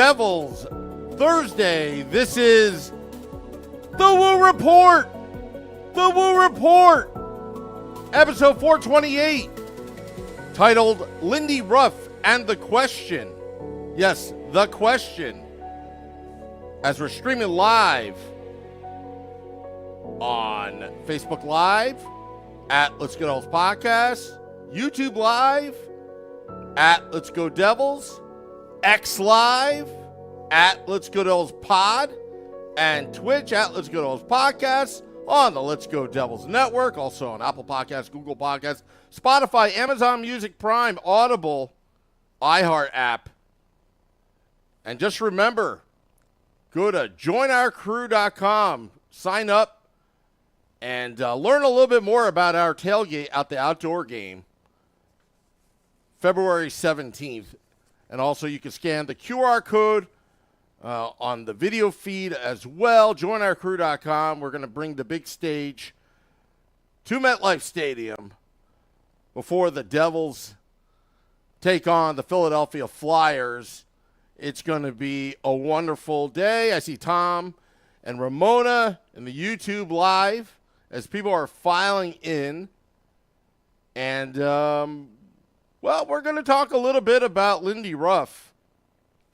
Devils Thursday. This is the Woo Report. The Woo Report. Episode 428. Titled Lindy, Ruff, and the Question. Yes, the question. As we're streaming live on Facebook Live at Let's Go Devils Podcast, YouTube Live at Let's Go Devils, X Live at Let's Go Devils Pod, and Twitch at Let's Go Devils Podcast on the Let's Go Devils Network, also on Apple Podcasts, Google Podcasts, Spotify, Amazon Music, Prime, Audible, iHeart app. And just remember, go to joinourcrew.com, sign up, and learn a little bit more about our tailgate at the outdoor game, February 17th. And also you can scan the QR code on the video feed as well. Joinourcrew.com. We're going to bring the big stage to MetLife Stadium before the Devils take on the Philadelphia Flyers. It's going to be a wonderful day. I see Tom and Ramona in the YouTube Live as people are filing in. And, well, we're going to talk a little bit about Lindy, Ruff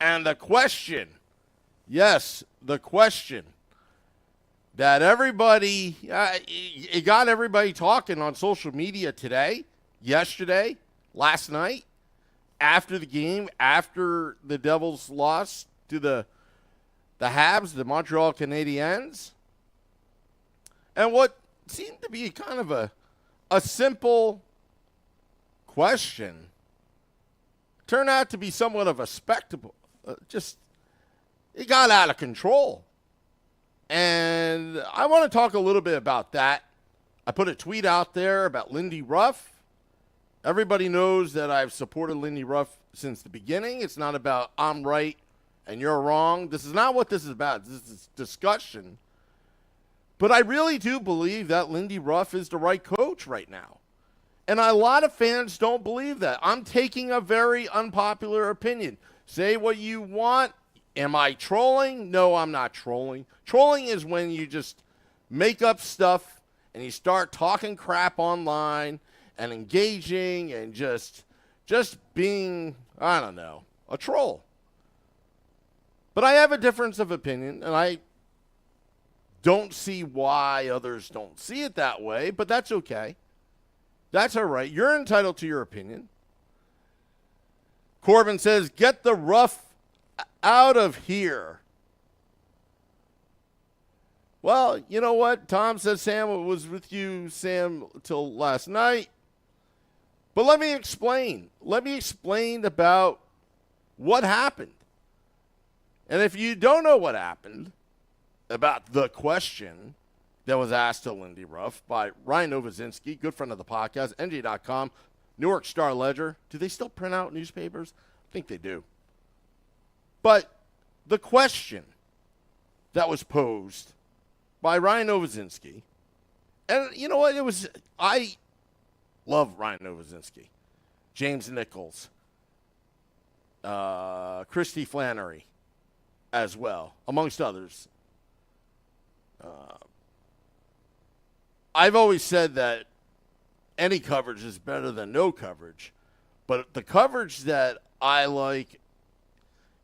and the question. Yes, the question that everybody, it got everybody talking on social media today, yesterday, last night, after the game, after the Devils lost to the Habs, the Montreal Canadiens. And what seemed to be kind of a simple question turned out to be somewhat of a spectacle. It got out of control. And I want to talk a little bit about that. I put a tweet out there about Lindy Ruff. Everybody knows that I've supported Lindy Ruff since the beginning. It's not about I'm right and you're wrong. This is not what this is about. This is discussion. But I really do believe that Lindy Ruff is the right coach right now. And a lot of fans don't believe that. I'm taking a very unpopular opinion. Say what you want. Am I trolling? No, I'm not trolling. Trolling is when you just make up stuff and you start talking crap online and engaging and just being, I don't know, a troll. But I have a difference of opinion, and I don't see why others don't see it that way, but that's okay. That's all right. You're entitled to your opinion. Corbin says, get the Ruff out of here. Well, you know what? Tom says Sam was with you, Sam, till last night. But let me explain. Let me explain about what happened. And if you don't know what happened about the question that was asked to Lindy Ruff by Ryan Novozinski, good friend of the podcast, NJ.com, Newark Star Ledger. Do they still print out newspapers? I think they do. But the question that was posed by Ryan Novozinski, and you know what? I love Ryan Novozinski, James Nichols, Christy Flannery as well, amongst others. I've always said that any coverage is better than no coverage, but the coverage that I like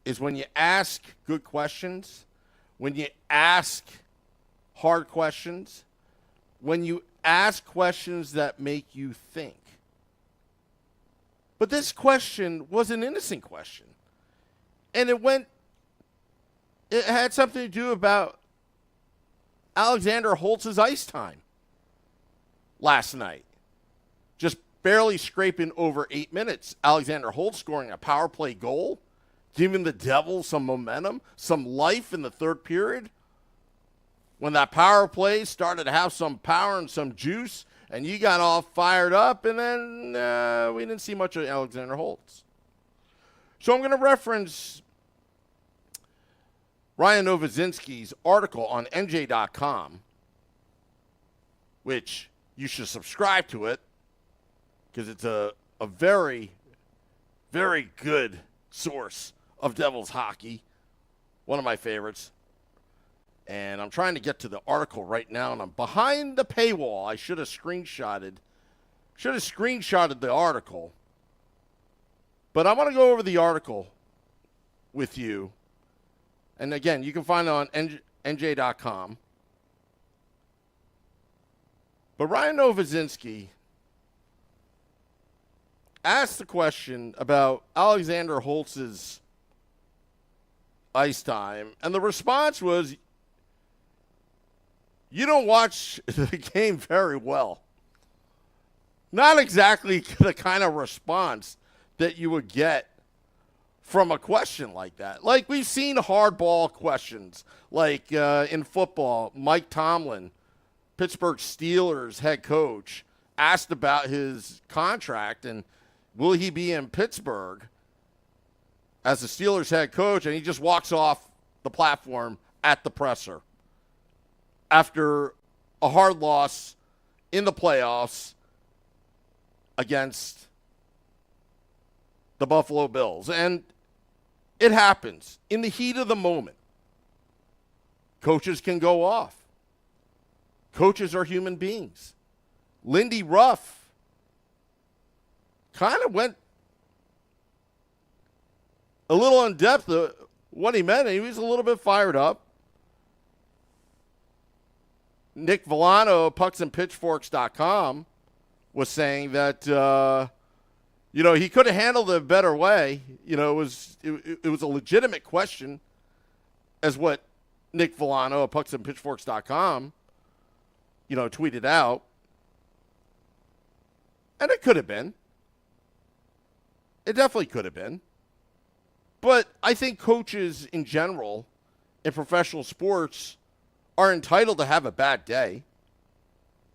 is when you ask good questions, when you ask hard questions, when you ask questions that make you think. But this question was an innocent question. And it had something to do about Alexander Holtz's ice time last night. Just barely scraping over 8 minutes. Alexander Holtz scoring a power play goal, giving the Devils some momentum, some life in the third period. When that power play started to have some power and some juice, and you got all fired up, and then we didn't see much of Alexander Holtz. So I'm going to reference Ryan Novozinski's article on NJ.com, which you should subscribe to it because it's a very, very good source of Devils hockey one of my favorites. And I'm trying to get to the article right now, and I'm behind the paywall. I should have screenshotted the article. But I want to go over the article with you. And again, you can find it on NJ.com. But Ryan Novozinski asked the question about Alexander Holtz's ice time, and the response was, you don't watch the game very well. Not exactly the kind of response that you would get from a question like that. Like, we've seen hardball questions, like in football, Mike Tomlin, Pittsburgh Steelers head coach, asked about his contract and will he be in Pittsburgh as the Steelers head coach, and he just walks off the platform at the presser after a hard loss in the playoffs against the Buffalo Bills. And it happens in the heat of the moment. Coaches can go off. Coaches are human beings. Lindy Ruff kind of went a little in depth of what he meant. He was a little bit fired up. Nick Villano of pucksandpitchforks.com was saying that, he could have handled it a better way. It was a legitimate question, as what Nick Villano of pucksandpitchforks.com, tweeted out. And it could have been. It definitely could have been. But I think coaches in general in professional sports are entitled to have a bad day,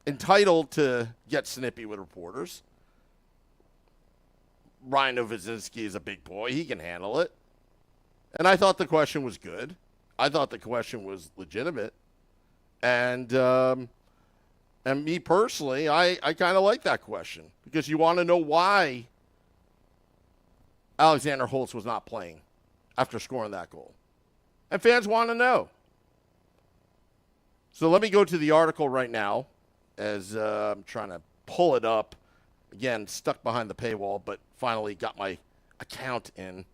entitled to get snippy with reporters. Ryan Novozinski is a big boy. He can handle it. And I thought the question was good. I thought the question was legitimate. And me personally, I kind of like that question because you want to know why Alexander Holtz was not playing after scoring that goal. And fans want to know. So let me go to the article right now as I'm trying to pull it up. Again, stuck behind the paywall, but finally got my account in.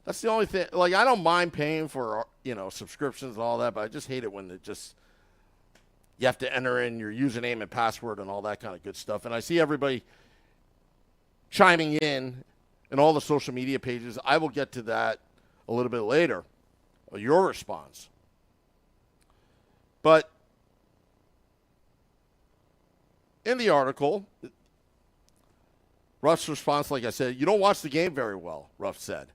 That's the only thing. Like, I don't mind paying for, subscriptions and all that, but I just hate it when you have to enter in your username and password and all that kind of good stuff. And I see everybody chiming in all the social media pages. I will get to that a little bit later, your response. But in the article, Ruff's response, like I said, you don't watch the game very well, Ruff said.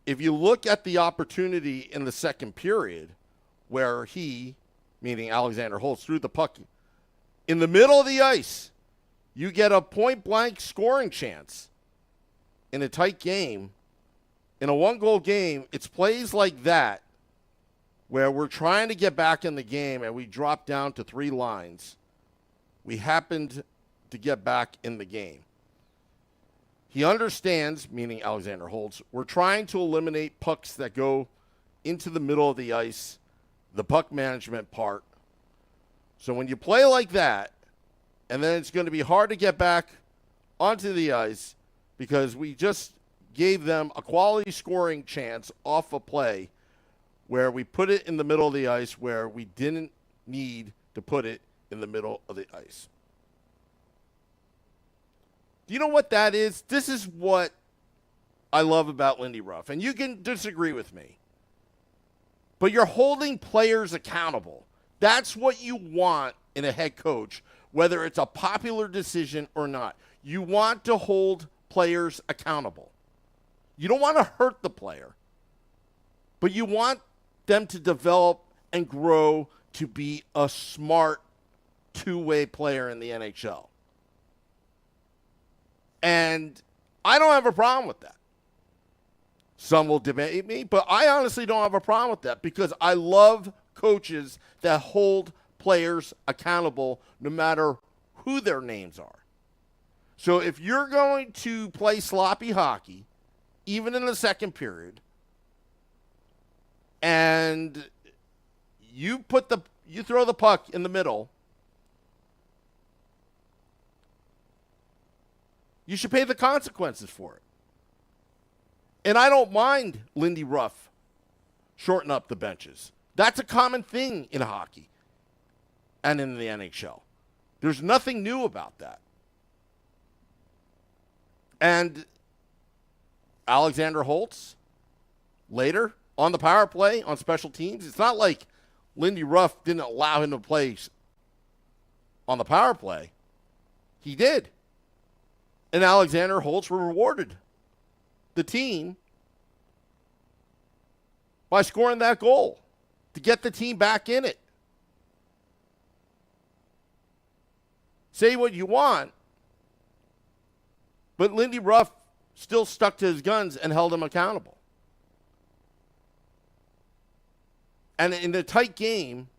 If you look at the opportunity in the second period where he, meaning Alexander Holtz, threw the puck in the middle of the ice, you get a point-blank scoring chance in a tight game. In a one-goal game, it's plays like that where we're trying to get back in the game and we drop down to 3 lines. We happened to get back in the game. He understands, meaning Alexander Holtz, we're trying to eliminate pucks that go into the middle of the ice, the puck management part. So when you play like that, and then it's going to be hard to get back onto the ice because we just gave them a quality scoring chance off a play where we put it in the middle of the ice where we didn't need to put it in the middle of the ice. Do you know what that is? This is what I love about Lindy Ruff. And you can disagree with me. But you're holding players accountable. That's what you want in a head coach, whether it's a popular decision or not. You want to hold players accountable. You don't want to hurt the player, but you want them to develop and grow to be a smart two-way player in the NHL. And I don't have a problem with that. Some will debate me, but I honestly don't have a problem with that because I love coaches that hold players accountable no matter who their names are. So if you're going to play sloppy hockey, even in the second period, and you throw the puck in the middle, you should pay the consequences for it. And I don't mind Lindy Ruff shorten up the benches. That's a common thing in hockey and in the NHL. There's nothing new about that. And Alexander Holtz, later on the power play, on special teams, it's not like Lindy Ruff didn't allow him to play on the power play. He did. And Alexander Holtz rewarded the team by scoring that goal to get the team back in it. Say what you want, but Lindy Ruff still stuck to his guns and held him accountable. And in a tight game,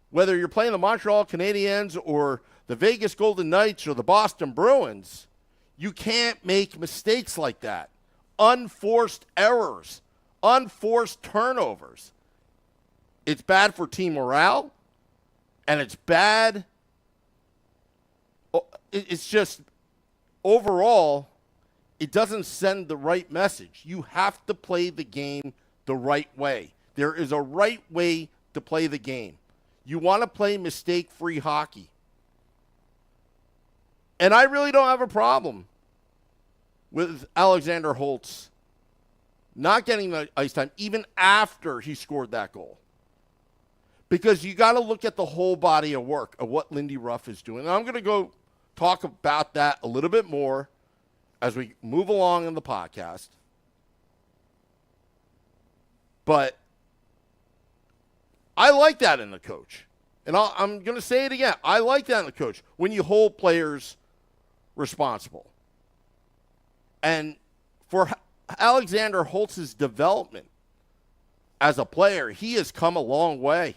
whether you're playing the Montreal Canadiens or the Vegas Golden Knights or the Boston Bruins, you can't make mistakes like that. Unforced errors, unforced turnovers. It's bad for team morale, and it's bad. It's just, overall, it doesn't send the right message. You have to play the game the right way. There is a right way to play the game. You want to play mistake-free hockey. And I really don't have a problem with Alexander Holtz not getting the ice time even after he scored that goal. Because you got to look at the whole body of work of what Lindy Ruff is doing. And I'm going to go talk about that a little bit more as we move along in the podcast. But I like that in the coach. And I'm going to say it again. I like that in the coach when you hold players responsible. And for Alexander Holtz's development as a player, he has come a long way.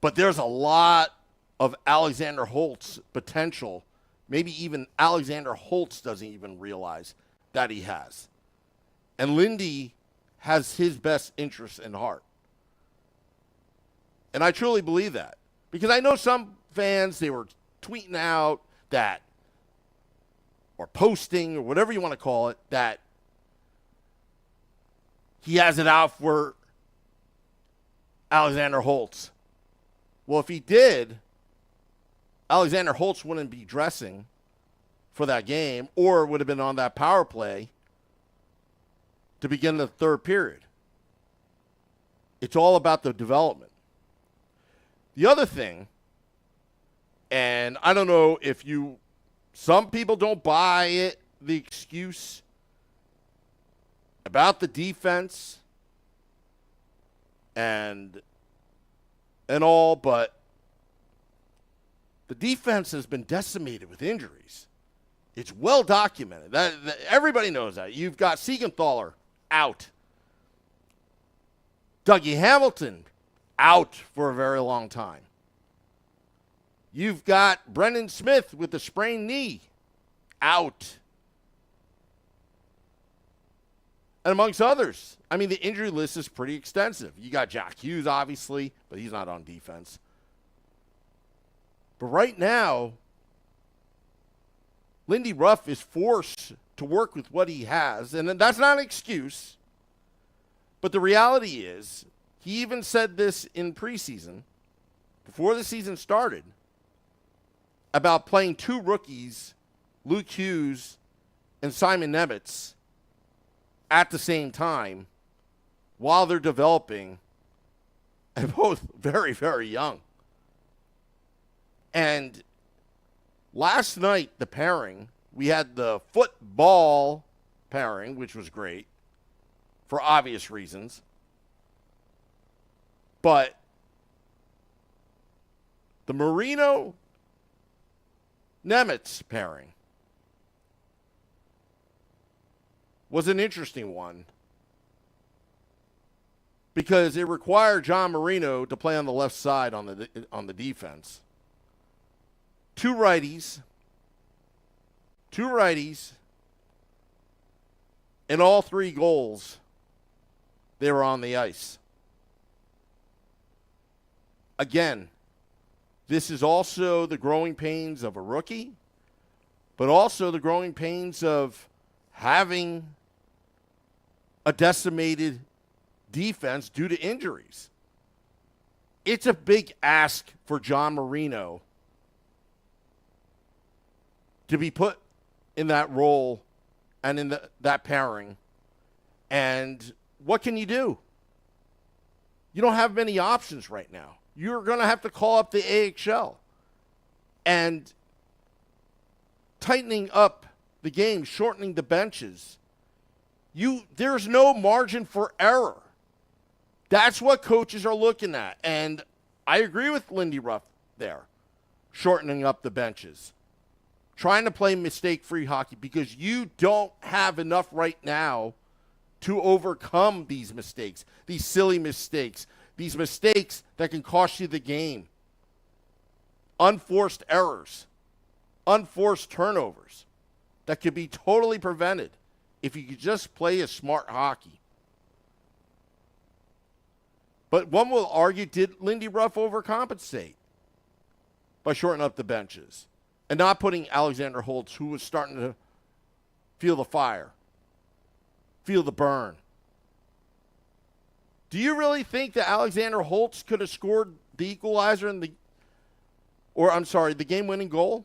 But there's a lot of Alexander Holtz potential. Maybe even Alexander Holtz doesn't even realize that he has. And Lindy has his best interests in heart. And I truly believe that. Because I know some fans, they were tweeting out that, or posting, or whatever you want to call it, that he has it out for Alexander Holtz. Well, if he did, Alexander Holtz wouldn't be dressing for that game or would have been on that power play to begin the third period. It's all about the development. The other thing, and I don't know if some people don't buy it, the excuse about the defense and all, but the defense has been decimated with injuries. It's well documented. That everybody knows that. You've got Siegenthaler out. Dougie Hamilton out for a very long time. You've got Brendan Smith with a sprained knee out. And amongst others, I mean, the injury list is pretty extensive. You got Jack Hughes, obviously, but he's not on defense. But right now, Lindy Ruff is forced to work with what he has. And that's not an excuse. But the reality is, he even said this in preseason, before the season started, about playing two rookies, Luke Hughes and Simon Nemec, at the same time while they're developing, and both very, very young. And last night, the pairing, we had the football pairing, which was great for obvious reasons. But the Marino Nemec pairing was an interesting one because it required John Marino to play on the left side on the defense. Two righties, and all three goals they were on the ice. Again, this is also the growing pains of a rookie, but also the growing pains of having a decimated defense due to injuries. It's a big ask for John Marino to be put in that role and in that pairing. And what can you do? You don't have many options right now. You're going to have to call up the AHL. And tightening up the game, shortening the benches, there's no margin for error. That's what coaches are looking at. And I agree with Lindy Ruff there, shortening up the benches, trying to play mistake-free hockey, because you don't have enough right now to overcome these mistakes, these silly mistakes, these mistakes that can cost you the game. Unforced errors, unforced turnovers that could be totally prevented if you could just play a smart hockey. But one will argue, did Lindy Ruff overcompensate by shortening up the benches and not putting Alexander Holtz, who was starting to feel the fire, feel the burn? Do you really think that Alexander Holtz could have scored the equalizer the game-winning goal?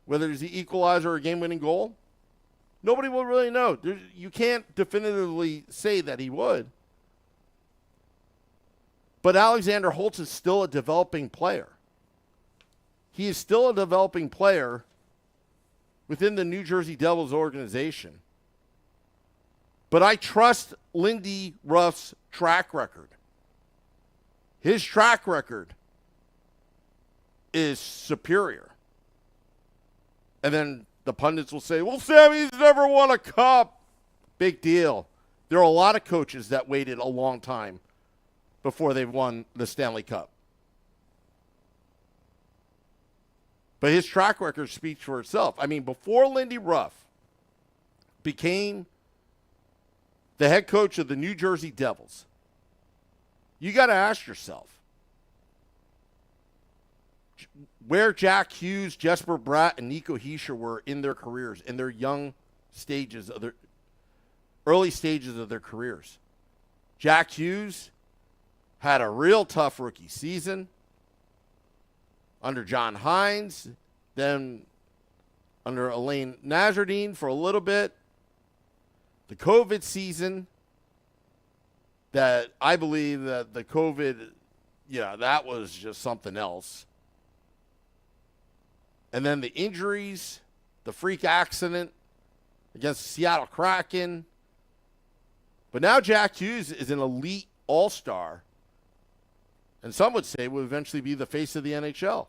Whether it's the equalizer or a game-winning goal? Nobody will really know. You can't definitively say that he would. But Alexander Holtz is still a developing player. He is still a developing player within the New Jersey Devils organization. But I trust Lindy Ruff's track record. His track record is superior. And then the pundits will say, well, Sammy's never won a cup. Big deal. There are a lot of coaches that waited a long time before they won the Stanley Cup. But his track record speaks for itself. I mean, before Lindy Ruff became the head coach of the New Jersey Devils, you got to ask yourself where Jack Hughes, Jesper Bratt, and Nico Hischier were in their careers, in their early stages of their careers. Jack Hughes had a real tough rookie season under John Hines, then under Elaine Nazardine for a little bit. The COVID season, that I believe that the COVID, that was just something else. And then the injuries, the freak accident against the Seattle Kraken. But now Jack Hughes is an elite all-star. And some would say would eventually be the face of the NHL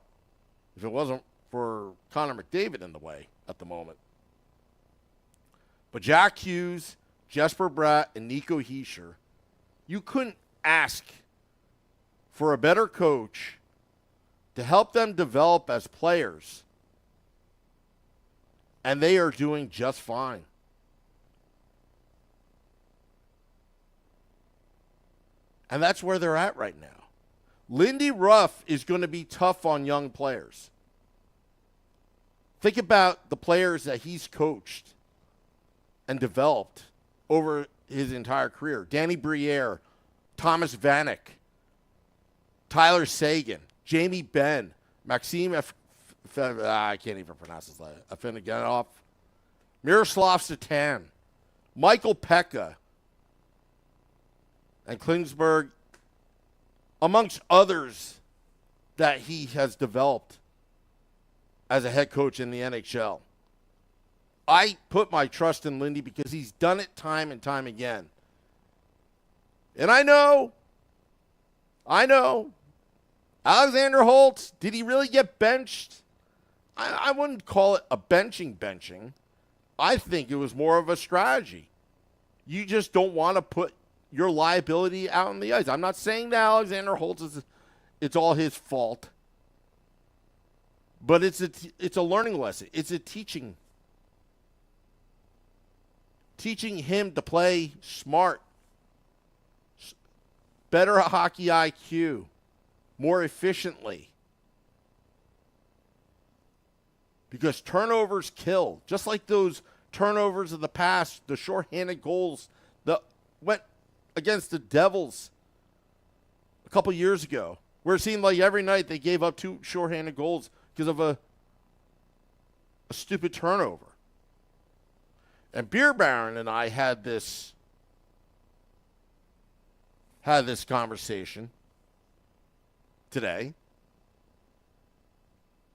if it wasn't for Connor McDavid in the way at the moment. But Jack Hughes, Jesper Bratt, and Nico Hischier, you couldn't ask for a better coach to help them develop as players. And they are doing just fine. And that's where they're at right now. Lindy Ruff is going to be tough on young players. Think about the players that he's coached and developed over his entire career. Danny Briere, Thomas Vanek, Tyler Seguin, Jamie Benn, Maxime I can't even pronounce his name. Afinogenov, Miroslav Satan, Michael Pekka, and Klingsberg, amongst others that he has developed as a head coach in the NHL. I put my trust in Lindy because he's done it time and time again. And I know, Alexander Holtz, did he really get benched? I wouldn't call it a benching. I think it was more of a strategy. You just don't want to put your liability out on the ice. I'm not saying that Alexander Holtz it's all his fault. But it's a learning lesson. It's a teaching teaching him to play smart, better hockey IQ, more efficiently. Because turnovers kill. Just like those turnovers of the past, the shorthanded goals that went against the Devils a couple years ago, where it seemed like every night they gave up 2 shorthanded goals because of a stupid turnover. And Beer Baron and I had this conversation today.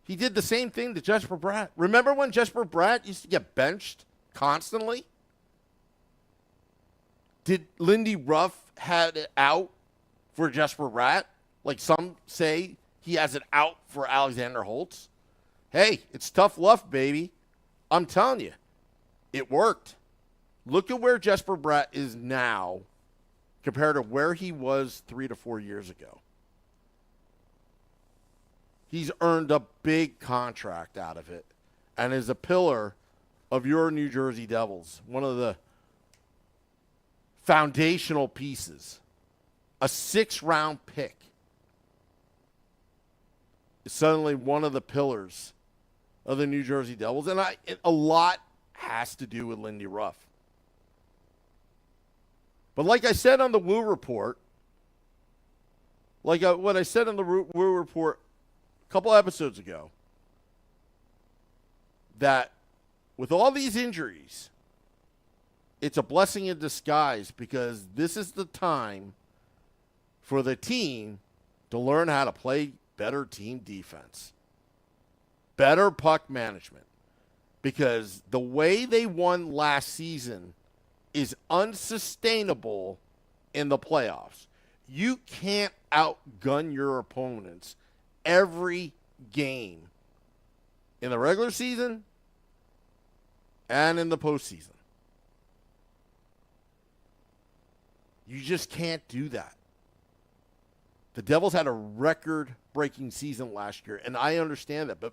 He did the same thing to Jesper Bratt. Remember when Jesper Bratt used to get benched constantly? Did Lindy Ruff had it out for Jesper Bratt? Like some say he has it out for Alexander Holtz? Hey, it's tough love, baby. I'm telling you, it worked. Look at where Jesper Bratt is now compared to where he was 3 to 4 years ago. He's earned a big contract out of it and is a pillar of your New Jersey Devils, one of the foundational pieces. A 6th-round pick is suddenly one of the pillars of the New Jersey Devils, and a lot has to do with Lindy Ruff. But like I said on the Woo Report, what I said on the Woo Report couple episodes ago, that with all these injuries, it's a blessing in disguise because this is the time for the team to learn how to play better team defense, better puck management, because the way they won last season is unsustainable in the playoffs. You can't outgun your opponents every game in the regular season and in the postseason. You just can't do that. The Devils had a record-breaking season last year, and I understand that, but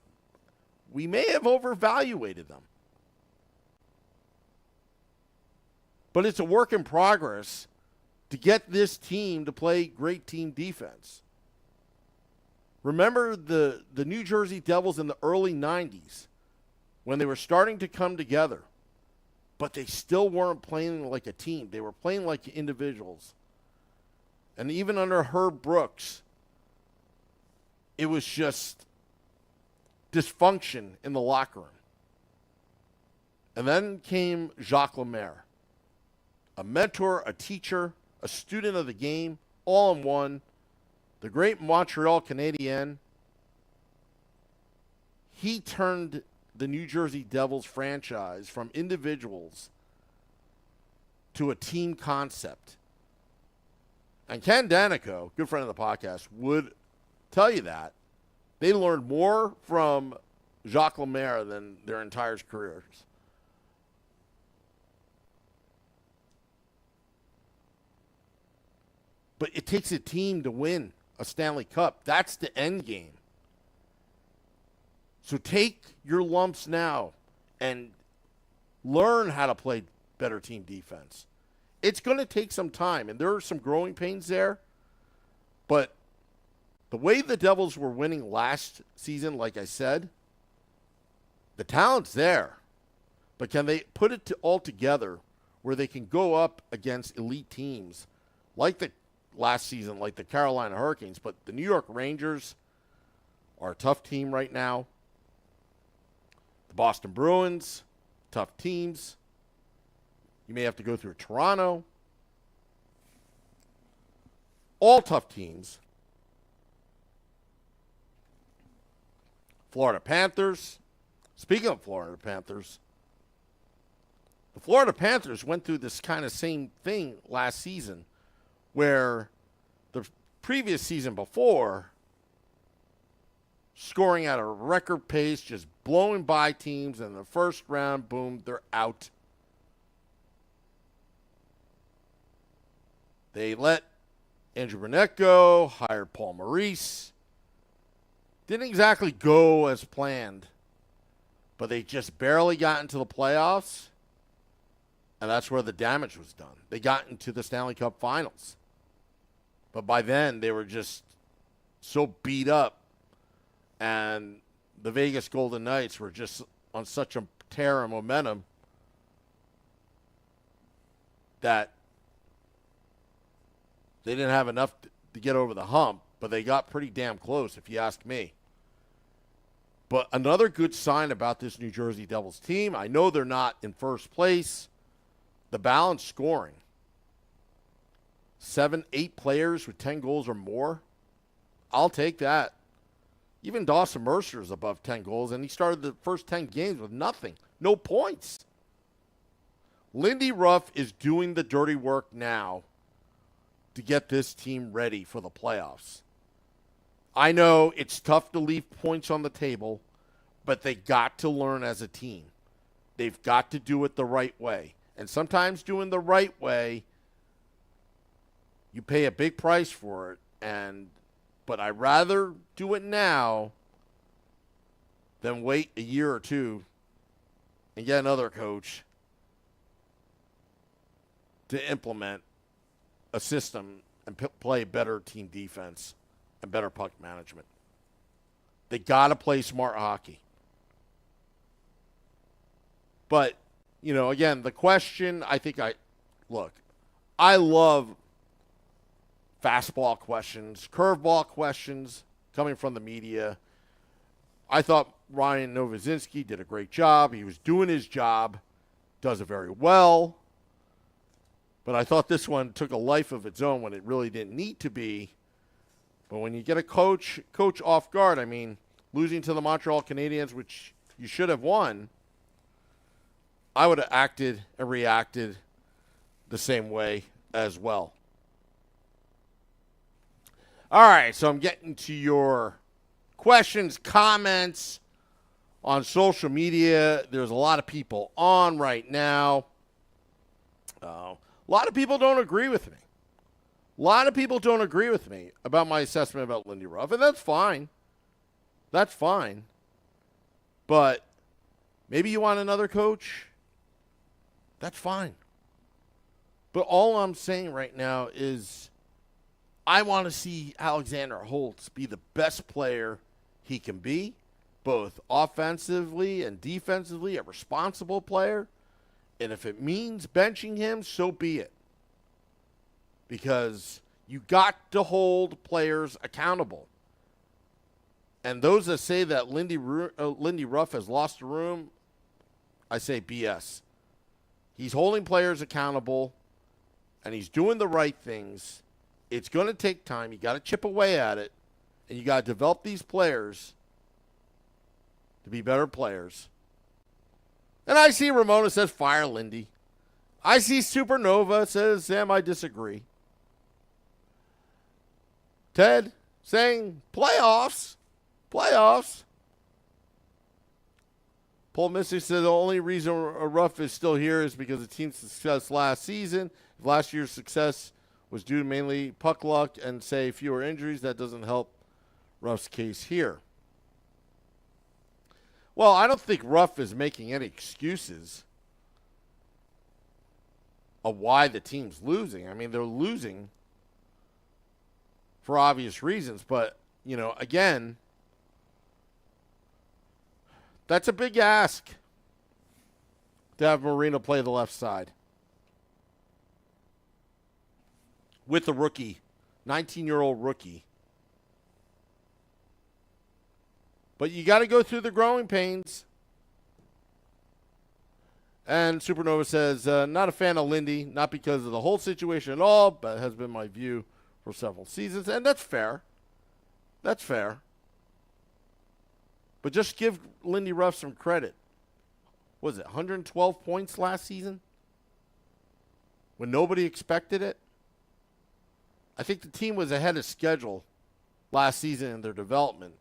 we may have overvaluated them. But it's a work in progress to get this team to play great team defense. Remember the New Jersey Devils in the early 90s when they were starting to come together, but they still weren't playing like a team. They were playing like individuals. And even under Herb Brooks, it was just dysfunction in the locker room. And then came Jacques Lemaire, a mentor, a teacher, a student of the game, all in one. The great Montreal Canadien, he turned the New Jersey Devils franchise from individuals to a team concept. And Ken Danico, good friend of the podcast, would tell you that. They learned more from Jacques Lemaire than their entire careers. But it takes a team to win a Stanley Cup. That's the end game. So take your lumps now and learn how to play better team defense. It's going to take some time, and there are some growing pains there. But the way the Devils were winning last season, like I said, the talent's there. But can they put it all together where they can go up against elite teams like the last season, like the Carolina Hurricanes? But the New York Rangers are a tough team right now. The Boston Bruins, tough teams. You may have to go through Toronto. All tough teams. Florida Panthers. Speaking of Florida Panthers, the Florida Panthers went through this kind of same thing last season where the previous season before, scoring at a record pace, just blowing by teams, and in the first round, boom, they're out. They let Andrew Burnett go, hired Paul Maurice. Didn't exactly go as planned, but they just barely got into the playoffs. And that's where the damage was done. They got into the Stanley Cup Finals. But by then, they were just so beat up. And the Vegas Golden Knights were just on such a tear of momentum that they didn't have enough to get over the hump. But they got pretty damn close, if you ask me. But another good sign about this New Jersey Devils team, I know they're not in first place. The balanced scoring. 7, 8 players with 10 goals or more. I'll take that. Even Dawson Mercer is above 10 goals, and he started the first 10 games with nothing. No points. Lindy Ruff is doing the dirty work now to get this team ready for the playoffs. I know it's tough to leave points on the table, but they got to learn as a team. They've got to do it the right way. And sometimes doing the right way, you pay a big price for it. But I'd rather do it now than wait a year or two and get another coach to implement a system and play better team defense and better puck management. They got to play smart hockey. But, again, the question, I love fastball questions, curveball questions coming from the media. I thought Ryan Novozinski did a great job. He was doing his job, does it very well. But I thought this one took a life of its own when it really didn't need to be. But when you get a coach off guard, losing to the Montreal Canadiens, which you should have won, I would have acted and reacted the same way as well. All right, so I'm getting to your questions, comments on social media. There's a lot of people on right now. A lot of people don't agree with me. A lot of people don't agree with me about my assessment about Lindy Ruff, and that's fine. That's fine. But maybe you want another coach. That's fine. But all I'm saying right now is I want to see Alexander Holtz be the best player he can be, both offensively and defensively, a responsible player. And if it means benching him, so be it. Because you got to hold players accountable. And those that say that Lindy Ruff has lost the room, I say BS. He's holding players accountable, and he's doing the right things. It's going to take time. You got to chip away at it, and you got to develop these players to be better players. And I see Ramona says, fire Lindy. I see Supernova says, Sam, I disagree. Ted saying, playoffs. Paul Mystic said the only reason Ruff is still here is because of the team's success last season. If last year's success was due to mainly puck luck and, say, fewer injuries, that doesn't help Ruff's case here. Well, I don't think Ruff is making any excuses of why the team's losing. They're losing for obvious reasons. But, again, that's a big ask to have Marino play the left side with a rookie, 19-year-old rookie. But you got to go through the growing pains. And Supernova says, not a fan of Lindy, not because of the whole situation at all, but has been my view for several seasons. And that's fair. That's fair. But just give Lindy Ruff some credit. What was it, 112 points last season? When nobody expected it? I think the team was ahead of schedule last season in their development.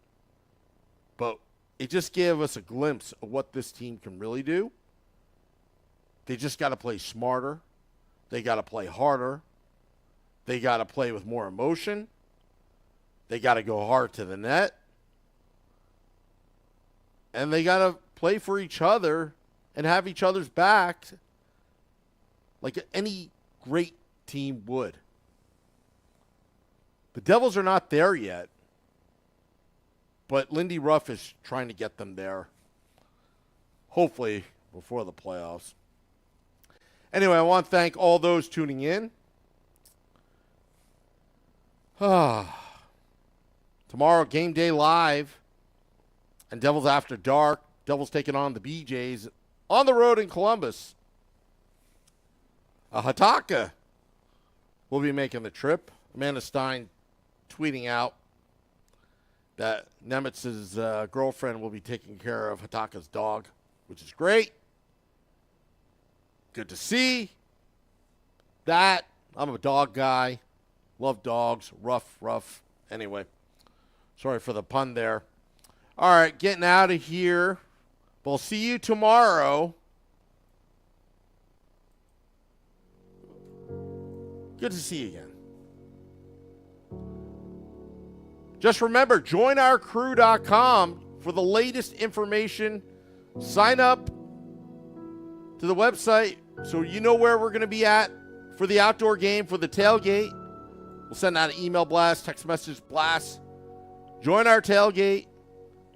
But it just gave us a glimpse of what this team can really do. They just got to play smarter. They got to play harder. They got to play with more emotion. They got to go hard to the net. And they got to play for each other and have each other's back like any great team would. The Devils are not there yet, but Lindy Ruff is trying to get them there, hopefully before the playoffs. Anyway, I want to thank all those tuning in. Tomorrow, Game Day Live and Devils After Dark. Devils taking on the BJs on the road in Columbus. Hataka will be making the trip. Amanda Stein tweeting out that Nemitz's girlfriend will be taking care of Hataka's dog, which is great. Good to see that. I'm a dog guy. Love dogs. Ruff. Anyway, sorry for the pun there. All right, getting out of here. We'll see you tomorrow. Good to see you again. Just remember, joinourcrew.com for the latest information. Sign up to the website so you know where we're going to be at for the outdoor game, for the tailgate. We'll send out an email blast, text message blast. Join our tailgate.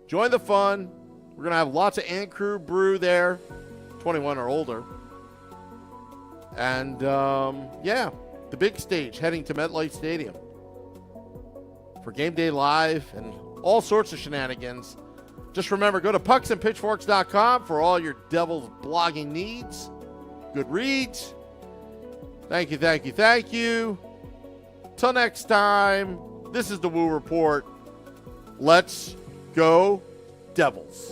Join the fun. We're going to have lots of Ant Crew brew there, 21 or older. And, the big stage heading to MetLife Stadium for Game Day Live and all sorts of shenanigans. Just remember, go to pucksandpitchforks.com for all your Devils blogging needs. Good reads. Thank you. Till next time, this is the Woo Report. Let's go, Devils.